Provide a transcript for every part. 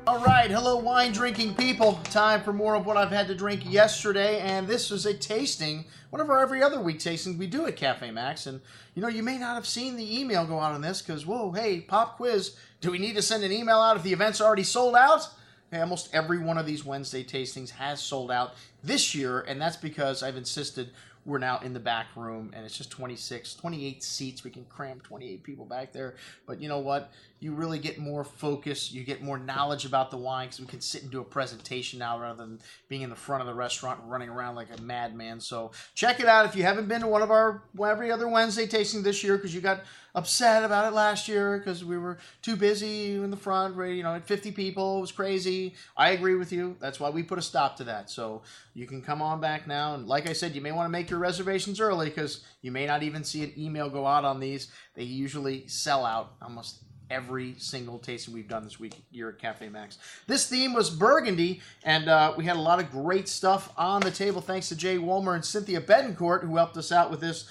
All right, hello wine drinking people. Time for more of what I've had to drink yesterday, and this was a tasting, one of our every other week tastings we do at Cafe Max. And you know, you may not have seen the email go out on this because, whoa, hey, pop quiz, do we need to send an email out if the event's already sold out? Hey, almost every one of these Wednesday tastings has sold out this year, and that's because I've insisted we're now in the back room, and it's just 28 seats. We can cram 28 people back there. But you know what? You really get more focus. You get more knowledge about the wine because we can sit and do a presentation now rather than being in the front of the restaurant and running around like a madman. So check it out if you haven't been to one of our every other Wednesday tasting this year because you got upset about it last year because we were too busy in the front, you know, at 50 people. It was crazy. I agree with you. That's why we put a stop to that. So you can come on back now. And like I said, you may want to make your reservations early because you may not even see an email go out on these. They usually sell out almost every single tasting we've done this week here at Cafe Max. This theme was Burgundy, and we had a lot of great stuff on the table thanks to Jay Wolmer and Cynthia Betancourt who helped us out with this.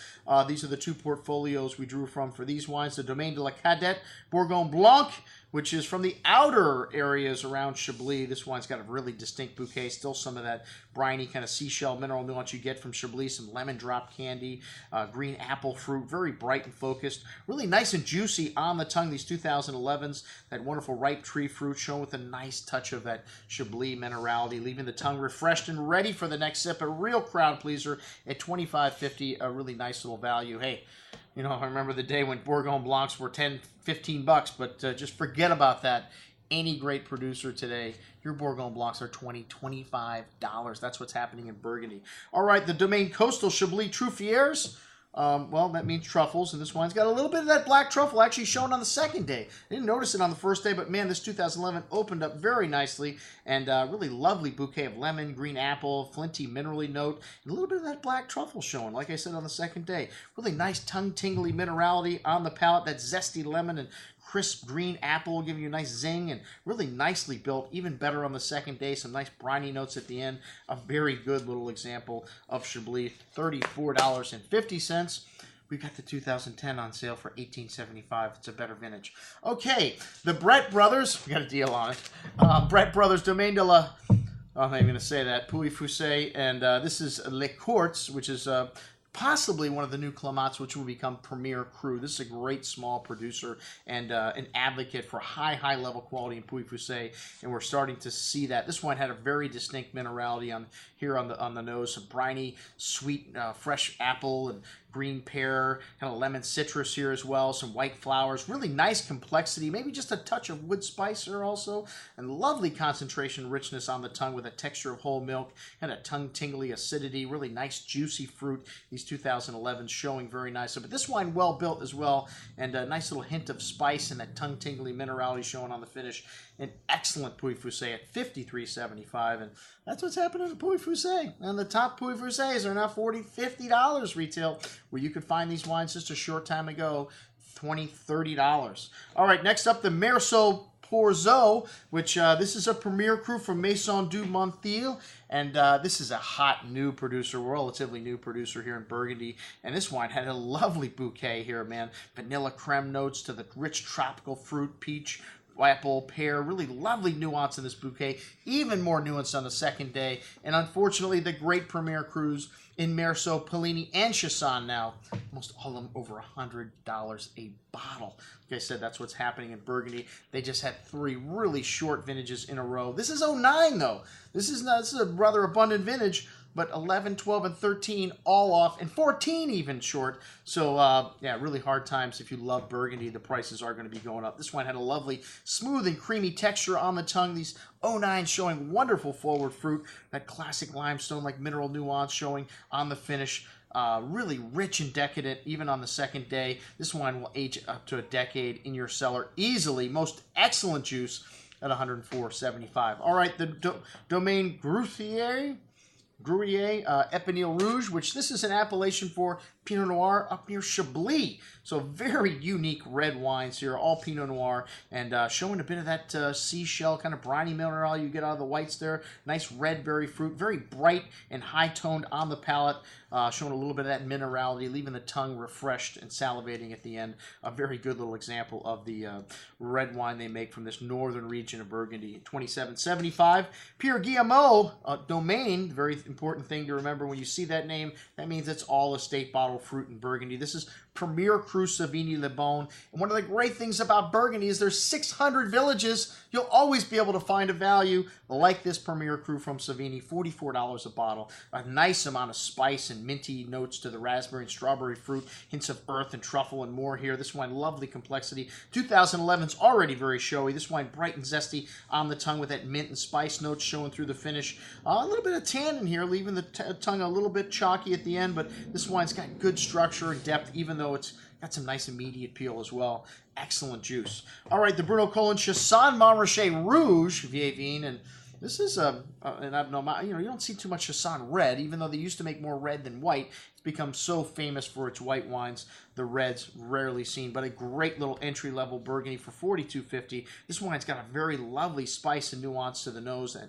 These are the two portfolios we drew from for these wines. The Domaine de la Cadette Bourgogne Blanc, which is from the outer areas around Chablis. This wine's got a really distinct bouquet, still some of that briny kind of seashell mineral nuance you get from Chablis, some lemon drop candy, green apple fruit, very bright and focused, really nice and juicy on the tongue. These 2011s, that wonderful ripe tree fruit shown with a nice touch of that Chablis minerality, leaving the tongue refreshed and ready for the next sip. A real crowd pleaser at $25.50, a really nice little value. Hey, you know, I remember the day when Bourgogne Blancs were $10, $15, but just forget about that. Any great producer today, your Bourgogne Blancs are $20, $25. That's what's happening in Burgundy. All right, the Domaine Costal Chablis Truffieres. Well, that means truffles, and this wine's got a little bit of that black truffle actually shown on the second day. I didn't notice it on the first day, but man, this 2011 opened up very nicely, and really lovely bouquet of lemon, green apple, flinty, minerally note, and a little bit of that black truffle showing, like I said, on the second day. Really nice tongue-tingly minerality on the palate, that zesty lemon and crisp green apple giving you a nice zing and really nicely built, even better on the second day. Some nice briny notes at the end. A very good little example of Chablis, $34.50. We've got the 2010 on sale for $18.75. It's a better vintage. Okay, the Bret brothers, we got a deal on it. Bret brothers, Domaine de la, I'm not even going to say that, Pouilly, and this is Les Quarts, which is possibly one of the new Climats, which will become Premier Cru. This is a great small producer and an advocate for high level quality in Pouilly, and we're starting to see that. This wine had a very distinct minerality here on the nose, some briny, sweet, fresh apple and green pear, kind of lemon citrus here as well, some white flowers, really nice complexity, maybe just a touch of wood spice here also, and lovely concentration richness on the tongue with a texture of whole milk and a tongue-tingly acidity, really nice juicy fruit. These 2011s showing very nicely, but this wine well built as well, and a nice little hint of spice and that tongue-tingly minerality showing on the finish. An excellent Pouilly at $53.75, and that's what's happening to Pouilly. And the top Pouillys are now $40, $50 retail, where you could find these wines just a short time ago, $20, $30. All right, next up, the Meursault Poruzuts, which this is a Premier Cru from Maison Deux Montille, and this is a hot new producer, relatively new producer here in Burgundy, and this wine had a lovely bouquet here, man. Vanilla creme notes to the rich tropical fruit, peach, apple, pear, really lovely nuance in this bouquet, even more nuance on the second day, and unfortunately the great Premier Crus in Meursault, Pouilly, and Chassagne now, almost all of them over $100 a bottle. Like I said, that's what's happening in Burgundy. They just had 3 really short vintages in a row. This is '09 though. This is a rather abundant vintage, but 11, 12, and 13 all off, and 14 even short. So, yeah, really hard times. If you love Burgundy, the prices are going to be going up. This one had a lovely, smooth and creamy texture on the tongue. These 09 showing wonderful forward fruit, that classic limestone, like mineral nuance showing on the finish. Really rich and decadent, even on the second day. This wine will age up to a decade in your cellar easily. Most excellent juice at $104.75. All right, the Domaine Gruhier Epineuil Rouge, which this is an appellation for Pinot Noir up near Chablis. So very unique red wines here, all Pinot Noir, and showing a bit of that seashell kind of briny mineral you get out of the whites there. Nice red berry fruit, very bright and high-toned on the palate, showing a little bit of that minerality, leaving the tongue refreshed and salivating at the end. A very good little example of the red wine they make from this northern region of Burgundy. 27.75. Pierre Guillemot, Domaine, very important thing to remember when you see that name. That means it's all estate bottle fruit in Burgundy. This is Premier Cru Savigny Le Beaune. And one of the great things about Burgundy is there's 600 villages. You'll always be able to find a value like this Premier Cru from Savigny, $44 a bottle. A nice amount of spice and minty notes to the raspberry and strawberry fruit, hints of earth and truffle and more here. This wine, lovely complexity. 2011's already very showy. This wine, bright and zesty on the tongue with that mint and spice notes showing through the finish. A little bit of tannin here, leaving the tongue a little bit chalky at the end, but this wine's got good structure and depth, even though it's got some nice immediate peel as well. Excellent juice. All right, the Bruno Colin Chassagne Montrachet Rouge, Vieille Vigne, and this is an abnormal. You don't see too much Chassagne red, even though they used to make more red than white. It's become so famous for its white wines. The red's rarely seen, but a great little entry-level Burgundy for $42.50. This wine's got a very lovely spice and nuance to the nose. That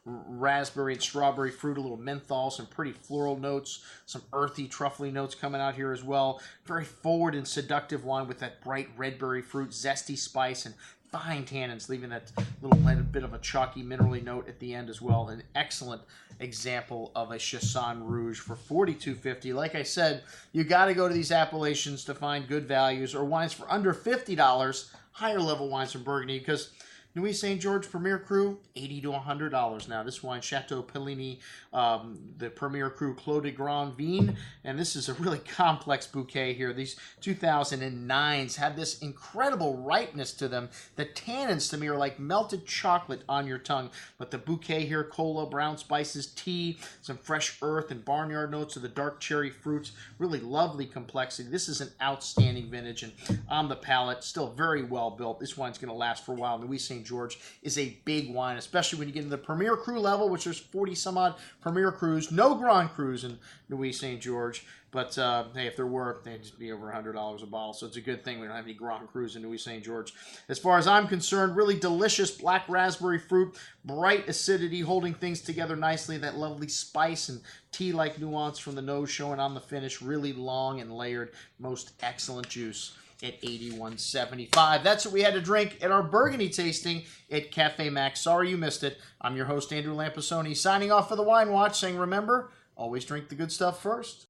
raspberry and strawberry fruit, a little menthol, some pretty floral notes, some earthy, truffly notes coming out here as well. Very forward and seductive wine with that bright red berry fruit, zesty spice, and fine tannins, leaving that little bit of a chalky, minerally note at the end as well. An excellent example of a Chassagne Rouge for $42.50. Like I said, you got to go to these appellations to find good values or wines for under $50, higher level wines from Burgundy, because Nuits St. George Premier Cru, $80 to $100 now. This wine, Chateau Pouilly, the Premier Cru Clos de Grand Vigne, and this is a really complex bouquet here. These 2009s have this incredible ripeness to them. The tannins to me are like melted chocolate on your tongue, but the bouquet here, cola, brown spices, tea, some fresh earth and barnyard notes of the dark cherry fruits, really lovely complexity. This is an outstanding vintage, and on the palate, still very well built. This wine's going to last for a while. Nuits St. George is a big wine, especially when you get into the Premier Cru level, which there's 40 some odd Premier Crus, no Grand Crus in Nuits St. George. But hey, if there were, they'd just be over $100 a bottle. So it's a good thing we don't have any Grand Crus in Nuits St. George. As far as I'm concerned, really delicious black raspberry fruit, bright acidity, holding things together nicely. That lovely spice and tea-like nuance from the nose showing on the finish. Really long and layered. Most excellent juice at $81.75. That's what we had to drink at our Burgundy tasting at Cafe Max. Sorry you missed it. I'm your host, Andrew Lampasoni, signing off for the Wine Watch, saying remember, always drink the good stuff first.